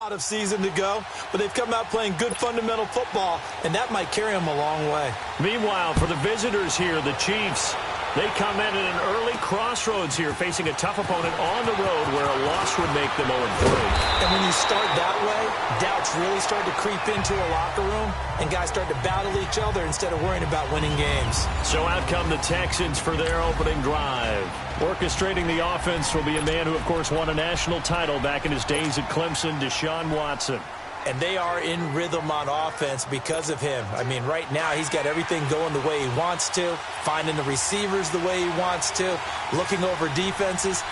lot of season to go, but they've come out playing good fundamental football, and that might carry them a long way. Meanwhile, for the visitors here, the Chiefs, they come in at an early crossroads here, facing a tough opponent on the road where a loss would make them 0-3. And when you start that way, doubts really start to creep into a locker room, and guys start to battle each other instead of worrying about winning games. So out come the Texans for their opening drive. Orchestrating the offense will be a man who, of course, won a national title back in his days at Clemson, Deshaun Watson. And they are in rhythm on offense because of him. I mean, right now he's got everything going the way he wants to, finding the receivers the way he wants to, looking over defenses.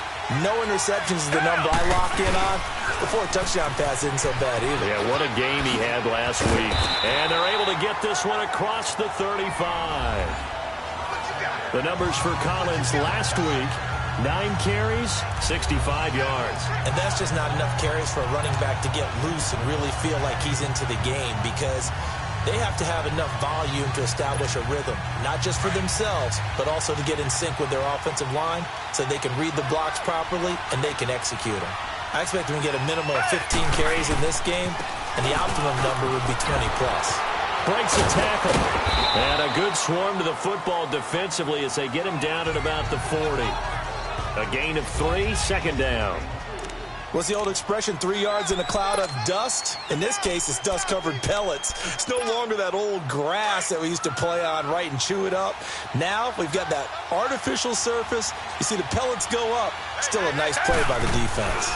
No interceptions is the number I lock in on. Before a touchdown pass isn't so bad either. Yeah, what a game he had last week. And they're able to get this one across the 35. The numbers for Collins last week: 9 carries, 65 yards. And that's just not enough carries for a running back to get loose and really feel like he's into the game, because they have to have enough volume to establish a rhythm, not just for themselves, but also to get in sync with their offensive line so they can read the blocks properly and they can execute them. I expect them to get a minimum of 15 carries in this game, and the optimum number would be 20+. Breaks a tackle. And a good swarm to the football defensively as they get him down at about the 40. A gain of 3, second down. What's the old expression, 3 yards in a cloud of dust? In this case, it's dust-covered pellets. It's no longer that old grass that we used to play on, right, and chew it up. Now we've got that artificial surface. You see the pellets go up. Still a nice play by the defense.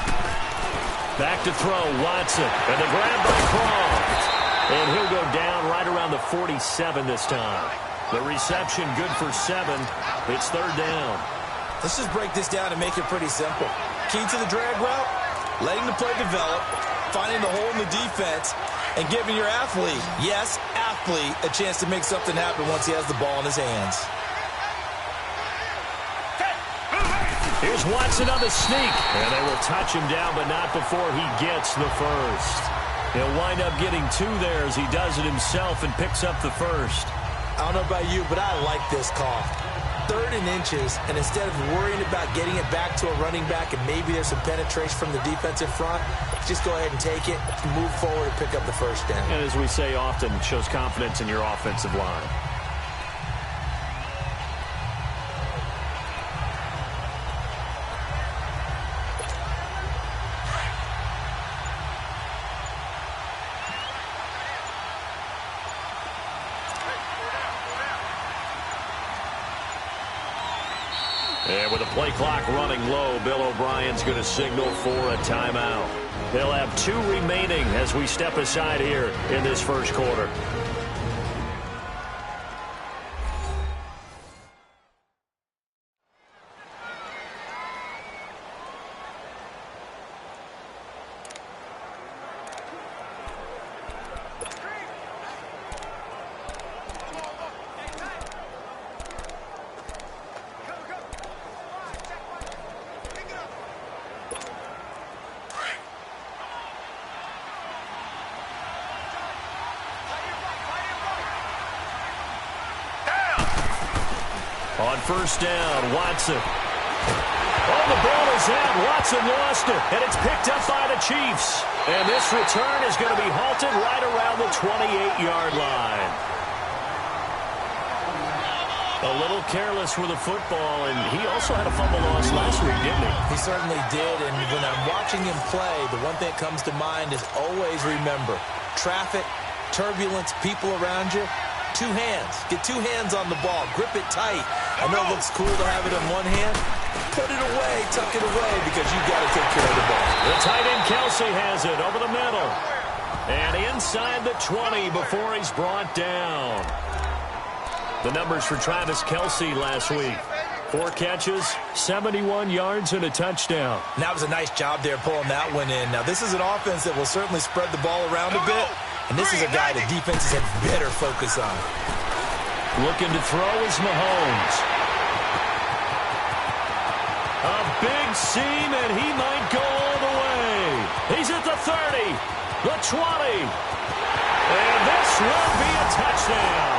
Back to throw, Watson. And the grab by Croft. And he'll go down right around the 47 this time. The reception good for 7. It's third down. Let's just break this down and make it pretty simple. Key to the drag route, letting the play develop, finding the hole in the defense, and giving your athlete, yes, athlete, a chance to make something happen once he has the ball in his hands. Here's Watson on the sneak. And they will touch him down, but not before he gets the first. He'll wind up getting 2 there as he does it himself and picks up the first. I don't know about you, but I like this call. 3rd and inches, and instead of worrying about getting it back to a running back and maybe there's some penetration from the defensive front, just go ahead and take it, move forward, and pick up the first down. And as we say often, it shows confidence in your offensive line. And with the play clock running low, Bill O'Brien's going to signal for a timeout. They'll have 2 remaining as we step aside here in this first quarter. On first down, Watson. Oh, the ball is out. Watson lost it, and it's picked up by the Chiefs. And this return is going to be halted right around the 28-yard line. A little careless with the football, and he also had a fumble loss last week, didn't he? He certainly did, and when I'm watching him play, the one thing that comes to mind is always remember, traffic, turbulence, people around you, 2 hands. Get 2 hands on the ball. Grip it tight. I know it looks cool to have it in one hand. Put it away, tuck it away, because you've got to take care of the ball. The tight end Kelsey has it over the middle. And inside the 20 before he's brought down. The numbers for Travis Kelsey last week: 4 catches, 71 yards, and a touchdown. And that was a nice job there pulling that one in. Now, this is an offense that will certainly spread the ball around a bit. And this is a guy that defenses have better focus on. Looking to throw is Mahomes. A big seam, and he might go all the way. He's at the 30, the 20. And this will be a touchdown.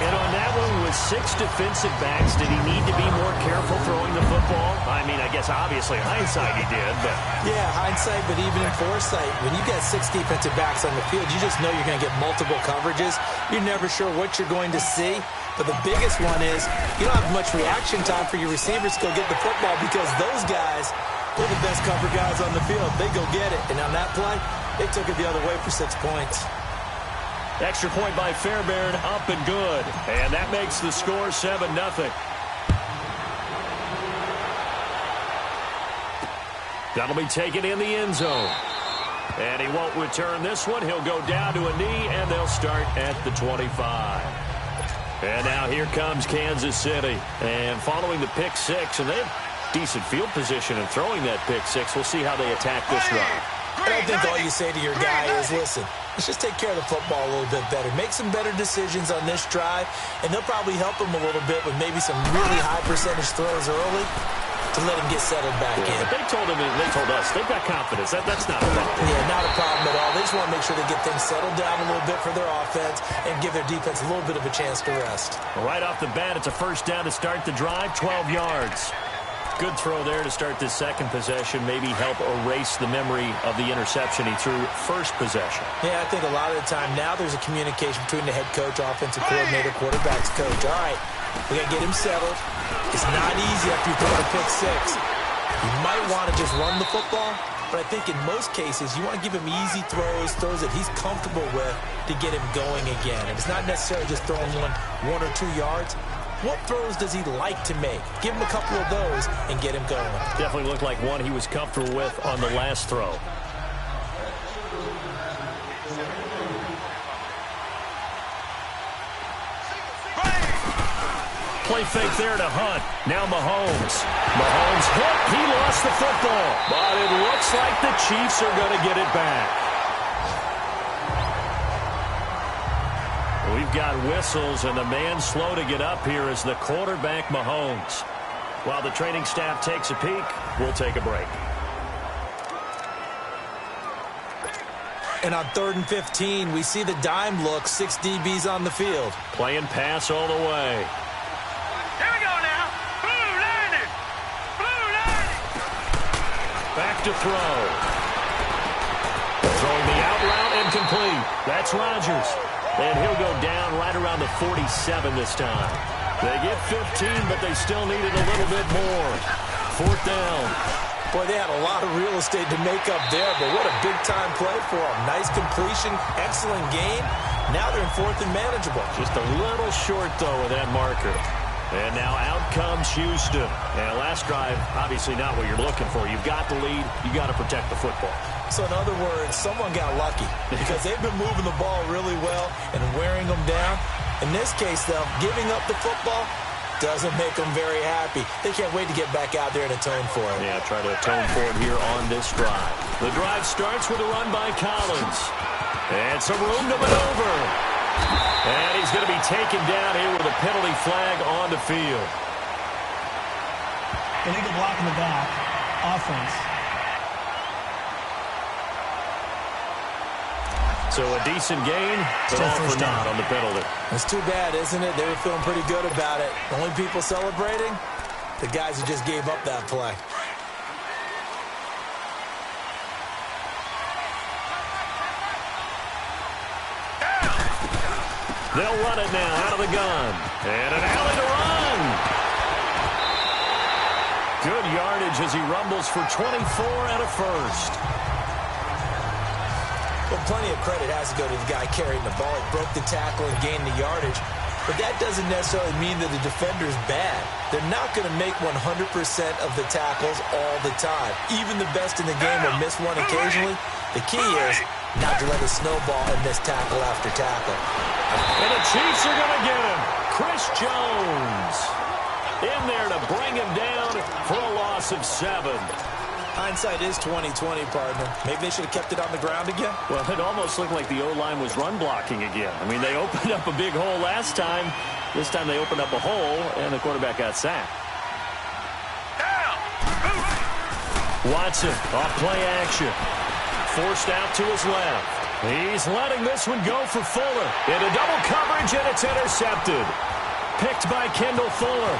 And on that one, with with 6 defensive backs, did he need to be more careful throwing the football? I mean, I guess obviously hindsight he did, but... Yeah, hindsight, but even in foresight, when you got 6 defensive backs on the field, you just know you're going to get multiple coverages. You're never sure what you're going to see. But the biggest one is you don't have much reaction time for your receivers to go get the football because those guys, they're the best cover guys on the field. They go get it. And on that play, they took it the other way for 6 points. Extra point by Fairbairn, up and good. And that makes the score 7-0. That'll be taken in the end zone. And he won't return this one. He'll go down to a knee, and they'll start at the 25. And now here comes Kansas City. And following the pick 6, and they have decent field position in throwing that pick 6. We'll see how they attack this drive. And I think all you say to your guy is, listen, let's just take care of the football a little bit better. Make some better decisions on this drive, and they'll probably help him a little bit with maybe some really high percentage throws early to let him get settled back in. But they told him, and they told us, they've got confidence. That's not a problem. Yeah, not a problem at all. They just want to make sure they get things settled down a little bit for their offense and give their defense a little bit of a chance to rest. Well, right off the bat, it's a first down to start the drive, 12 yards. Good throw there to start this second possession, maybe help erase the memory of the interception he threw first possession. Yeah, I think a lot of the time now there's a communication between the head coach, offensive coordinator, quarterback's coach. All right, we got to get him settled. It's not easy after you throw a pick 6. You might want to just run the football, but I think in most cases you want to give him easy throws that he's comfortable with to get him going again. And it's not necessarily just throwing one or 2 yards. What throws does he like to make? Give him a couple of those and get him going. Definitely looked like one he was comfortable with on the last throw. Play fake there to Hunt. Now Mahomes. Mahomes hit. He lost the football. But it looks like the Chiefs are going to get it back. We've got whistles, and the man slow to get up here is the quarterback, Mahomes. While the training staff takes a peek, we'll take a break. And on 3rd and 15, we see the dime look, 6 DBs on the field. Playing pass all the way. Here we go now. Blue landed. Blue landed. Back to throw. Throwing the out route incomplete. That's Rodgers. And he'll go down right around the 47 this time. They get 15, but they still needed a little bit more. 4th down. Boy, they had a lot of real estate to make up there, but what a big-time play for them. Nice completion, excellent game. Now they're in 4th and manageable. Just a little short, though, with that marker. And now out comes Houston. And last drive, obviously not what you're looking for. You've got the lead. You've got to protect the football. So in other words, someone got lucky because they've been moving the ball really well and wearing them down. In this case, though, giving up the football doesn't make them very happy. They can't wait to get back out there and atone for it. Yeah, try to atone for it here on this drive. The drive starts with a run by Collins. And some room to maneuver. And he's going to be taken down here with a penalty flag on the field. Illegal block in the back. Offense. So a decent gain, but all for naught on the penalty. It's too bad, isn't it? They were feeling pretty good about it. The only people celebrating, the guys who just gave up that play. They'll run it now out of the gun. And an alley to run. Good yardage as he rumbles for 24 and a first. Well, plenty of credit has to go to the guy carrying the ball. He broke the tackle and gained the yardage. But that doesn't necessarily mean that the defender's bad. They're not going to make 100% of the tackles all the time. Even the best in the game will miss one occasionally. The key is not to let it snowball and miss tackle after tackle. And the Chiefs are going to get him. Chris Jones in there to bring him down for a loss of 7. Hindsight is 20/20, partner. Maybe they should have kept it on the ground again. Well, it almost looked like the O-line was run blocking again. I mean, they opened up a big hole last time. This time they opened up a hole, and the quarterback got sacked. Watson off play action. Forced out to his left. He's letting this one go for Fuller. Into double coverage, and it's intercepted. picked by Kendall Fuller.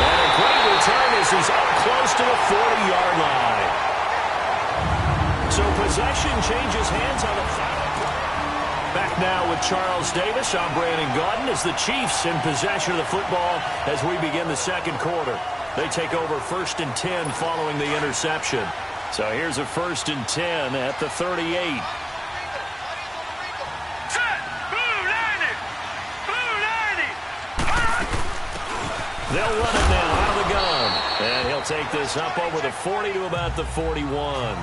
And a great return as he's up close to the 40-yard line. So possession changes hands on the final play. Back now with Charles Davis. I'm Brandon Gaudin as the Chiefs in possession of the football as we begin the second quarter. They take over 1st and 10 following the interception. So here's a 1st and 10 at the 38. They'll run it now out of the gun. And he'll take this up over the 40 to about the 41.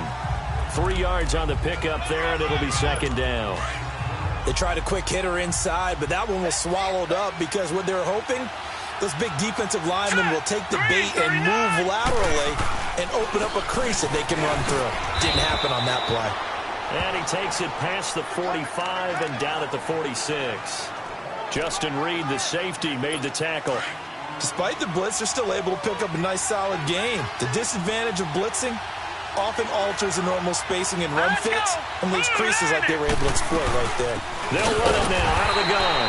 3 yards on the pickup there, and it'll be 2nd down. They tried a quick hitter inside, but that one was swallowed up because what they're hoping, those big defensive linemen will take the bait and move laterally and open up a crease that they can run through. Didn't happen on that play. And he takes it past the 45 and down at the 46. Justin Reed, the safety, made the tackle. Despite the blitz, they're still able to pick up a nice, solid gain. The disadvantage of blitzing often alters the normal spacing and run fits and leaves creases like they were able to exploit right there. They'll run it now out of the gun.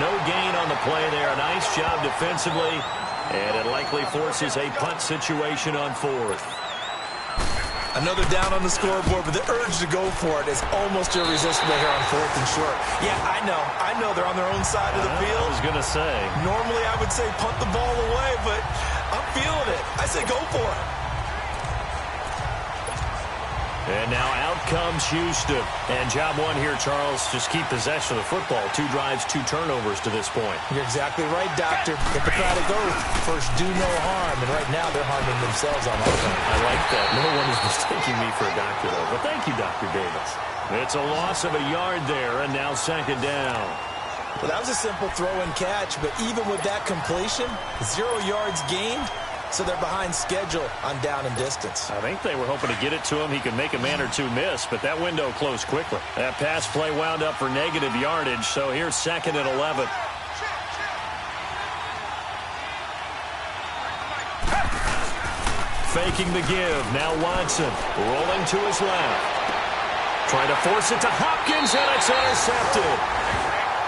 No gain on the play there. Nice job defensively. And it likely forces a punt situation on 4th. Another down on the scoreboard, but the urge to go for it is almost irresistible here on 4th and short. Yeah, I know they're on their own side of the field. I was going to say. Normally I would say punt the ball away, but I'm feeling it. I say go for it. And now out comes Houston. And job one here, Charles, just keep possession of the football. 2 drives, 2 turnovers to this point. You're exactly right, Doctor. Hippocratic oath. First, do no harm. And right now, they're harming themselves on offense. I like that. No one is mistaking me for a doctor, though. But thank you, Dr. Davis. It's a loss of a yard there, and now 2nd down. Well, that was a simple throw and catch, but even with that completion, 0 yards gained. So they're behind schedule on down and distance. I think they were hoping to get it to him. He could make a man or 2 miss, but that window closed quickly. That pass play wound up for negative yardage, so here's 2nd and 11. Faking the give. Now Watson rolling to his left. Trying to force it to Hopkins, and it's intercepted.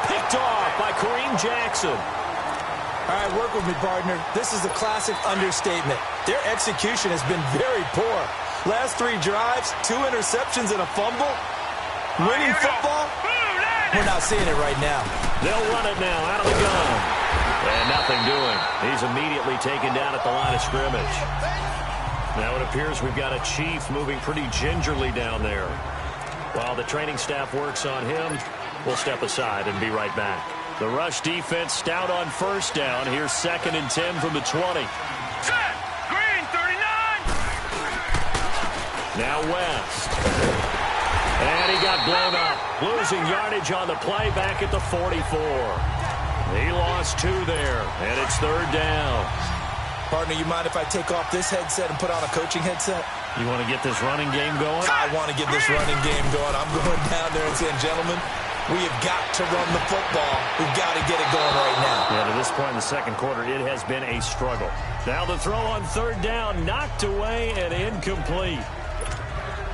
Picked off by Kareem Jackson. All right, work with me, partner. This is a classic understatement. Their execution has been very poor. Last 3 drives, 2 interceptions and a fumble. Winning football? We're not seeing it right now. They'll run it now out of the gun. And nothing doing. He's immediately taken down at the line of scrimmage. Now it appears we've got a Chief moving pretty gingerly down there. While the training staff works on him, we'll step aside and be right back. The rush defense stout on 1st down. Here's 2nd and 10 from the 20. Set! Green, 39! Now West. And he got blown up. Losing yardage on the play back at the 44. He lost 2 there, and it's 3rd down. Partner, you mind if I take off this headset and put on a coaching headset? You want to get this running game going? I want to get this running game going. I'm going down there and saying, gentlemen, we have got to run the football. We've got to get it going right now. Yeah, to this point in the second quarter, it has been a struggle. Now the throw on 3rd down, knocked away and incomplete.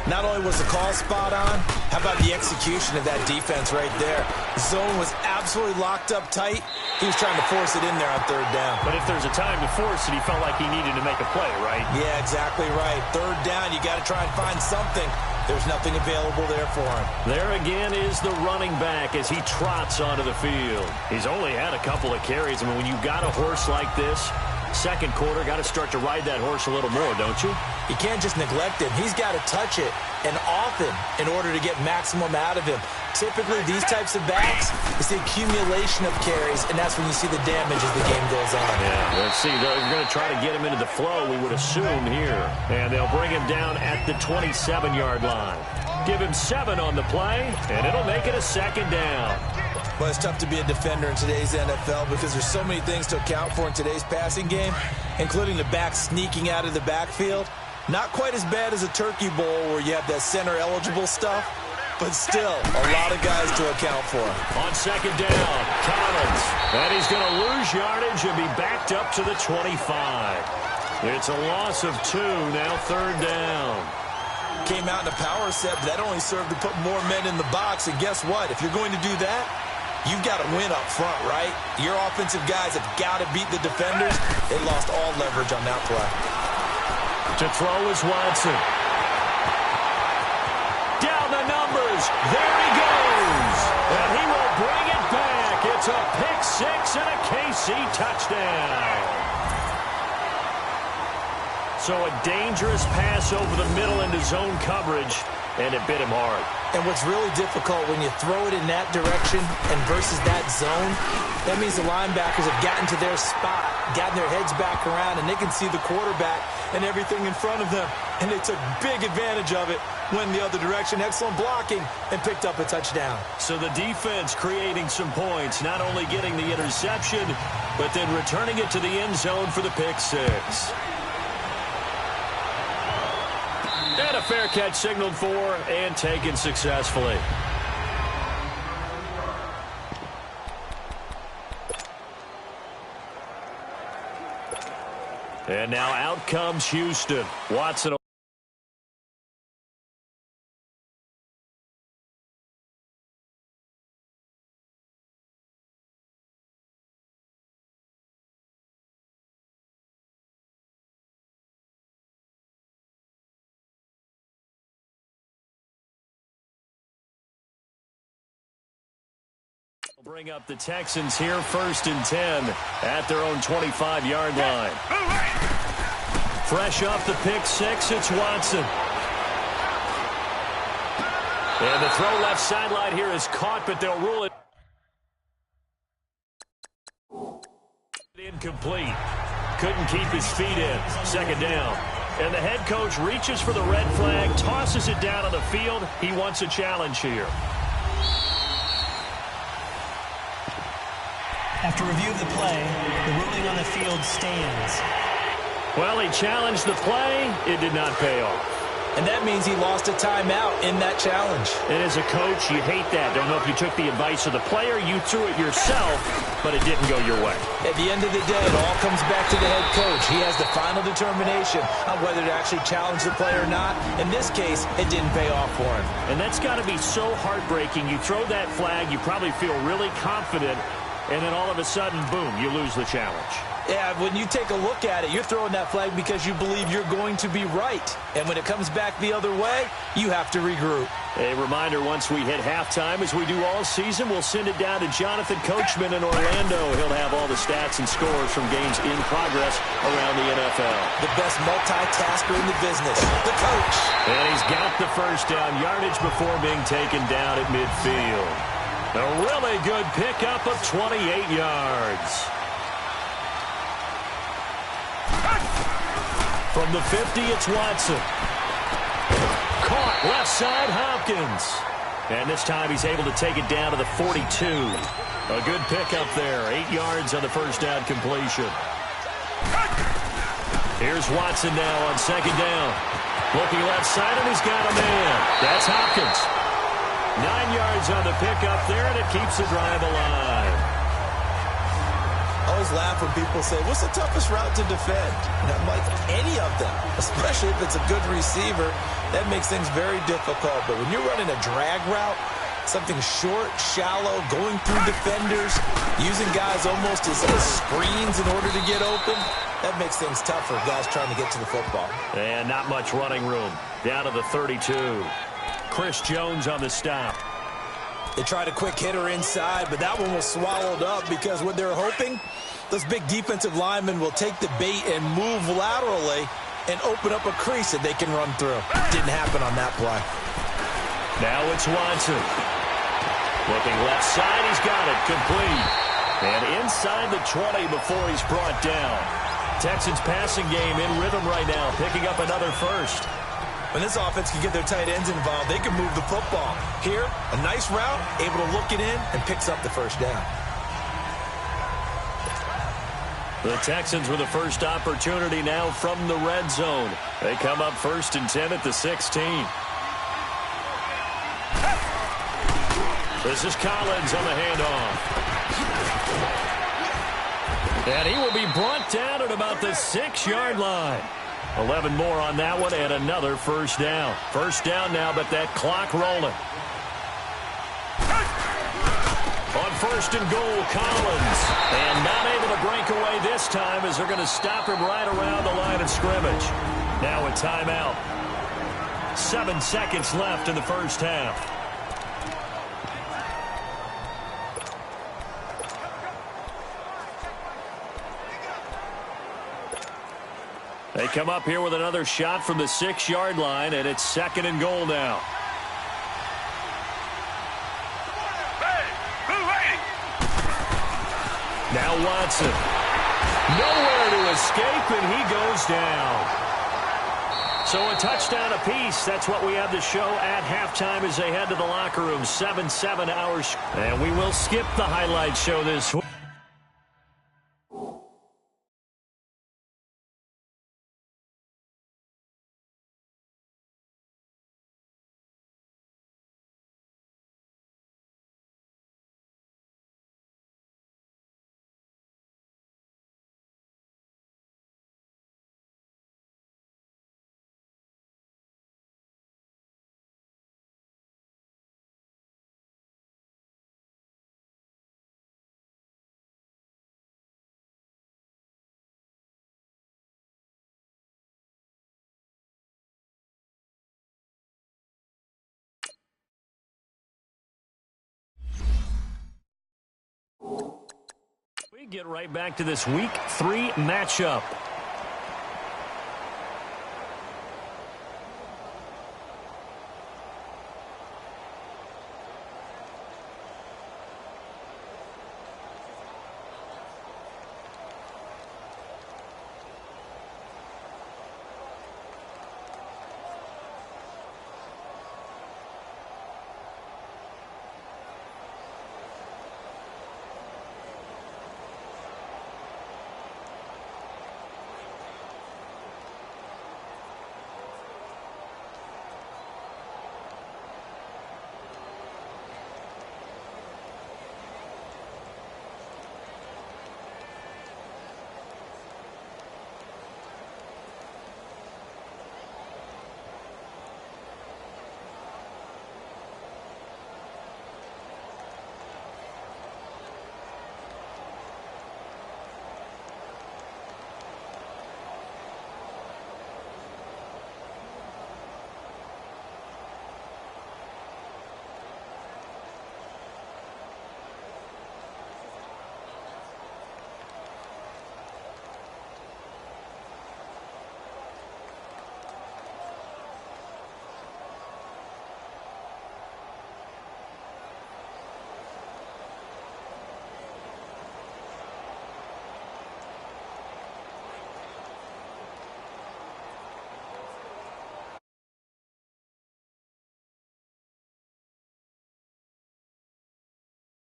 Not only was the call spot on, how about the execution of that defense right there? The zone was absolutely locked up tight. He was trying to force it in there on 3rd down. But if there's a time to force it, he felt like he needed to make a play, right? Yeah, exactly right. 3rd down, you got to try and find something. There's nothing available there for him. There again is the running back as he trots onto the field. He's only had a couple of carries. I mean, when you've got a horse like this, second quarter, got to start to ride that horse a little more, don't you? You can't just neglect him. He's got to touch it, and often, in order to get maximum out of him. Typically, these types of backs, it's the accumulation of carries, and that's when you see the damage as the game goes on. Yeah, let's see. They're going to try to get him into the flow, we would assume here. And they'll bring him down at the 27-yard line. Give him 7 on the play, and it'll make it a 2nd down. Well, it's tough to be a defender in today's NFL because there's so many things to account for in today's passing game, including the back sneaking out of the backfield. Not quite as bad as a turkey bowl where you have that center-eligible stuff, but still a lot of guys to account for. On 2nd down, Collins. And he's going to lose yardage and be backed up to the 25. It's a loss of 2, now 3rd down. Came out in a power set, but that only served to put more men in the box. And guess what? If you're going to do that, You've got to win up front, right? Your offensive guys have got to beat the defenders. They lost all leverage on that play. To throw is Watson. Down the numbers. There he goes. And he will bring it back. It's a pick-6 and a KC touchdown. So a dangerous pass over the middle into zone coverage, and it bit him hard. And what's really difficult when you throw it in that direction and versus that zone, that means the linebackers have gotten to their spot, gotten their heads back around, and they can see the quarterback and everything in front of them. And they took big advantage of it, went the other direction, excellent blocking, and picked up a touchdown. So the defense creating some points, not only getting the interception, but then returning it to the end zone for the pick-6. And a fair catch signaled for and taken successfully. And now out comes Houston. Watson. Bring up the Texans here, 1st and 10 at their own 25-yard line. Fresh off the pick-6, it's Watson. And the throw left sideline here is caught, but they'll rule it incomplete. Couldn't keep his feet in. 2nd down. And the head coach reaches for the red flag, tosses it down on the field. He wants a challenge here. After review of the play, the ruling on the field stands. Well, he challenged the play. It did not pay off. And that means he lost a timeout in that challenge. And as a coach, you hate that. Don't know if you took the advice of the player, you threw it yourself, but it didn't go your way. At the end of the day, it all comes back to the head coach. He has the final determination on whether to actually challenge the play or not. In this case, it didn't pay off for him. And that's got to be so heartbreaking. You throw that flag, you probably feel really confident, and then all of a sudden, boom, you lose the challenge. Yeah, when you take a look at it, you're throwing that flag because you believe you're going to be right. And when it comes back the other way, you have to regroup. A reminder, once we hit halftime, as we do all season, we'll send it down to Jonathan Coachman in Orlando. He'll have all the stats and scores from games in progress around the NFL. The best multitasker in the business, the coach. And he's got the first down yardage before being taken down at midfield. A really good pickup of 28 yards. From the 50, it's Watson. Caught left side, Hopkins. And this time he's able to take it down to the 42. A good pickup there. 8 yards on the first down completion. Here's Watson now on 2nd down. Looking left side, and he's got a man. That's Hopkins. 9 yards on the pickup there, and it keeps the drive alive. I always laugh when people say, what's the toughest route to defend? And I'm like, any of them, especially if it's a good receiver. That makes things very difficult. But when you're running a drag route, something short, shallow, going through defenders, using guys almost as screens in order to get open, that makes things tough for guys trying to get to the football. And not much running room. Down to the 32. Chris Jones on the stop. They tried a quick hitter inside, but that one was swallowed up because what they're hoping, those big defensive linemen will take the bait and move laterally and open up a crease that they can run through. Didn't happen on that play. Now it's Watson. Looking left side, he's got it. Complete. And inside the 20 before he's brought down. Texans passing game in rhythm right now, picking up another first. When this offense can get their tight ends involved, they can move the football. Here, a nice route, able to look it in, and picks up the first down. The Texans with the first opportunity now from the red zone. They come up 1st and 10 at the 16. This is Collins on the handoff. And he will be brought down at about the 6-yard line. 11 more on that one and another first down. First down now, but that clock rolling. On first and goal, Collins. And not able to break away this time as they're going to stop him right around the line of scrimmage. Now a timeout. 7 seconds left in the first half. They come up here with another shot from the 6-yard line, and it's second and goal now. Now Watson. Nowhere to escape, and he goes down. So a touchdown apiece. That's what we have to show at halftime as they head to the locker room. 7-7 hours. And we will skip the highlight show this week. We get right back to this Week 3 matchup.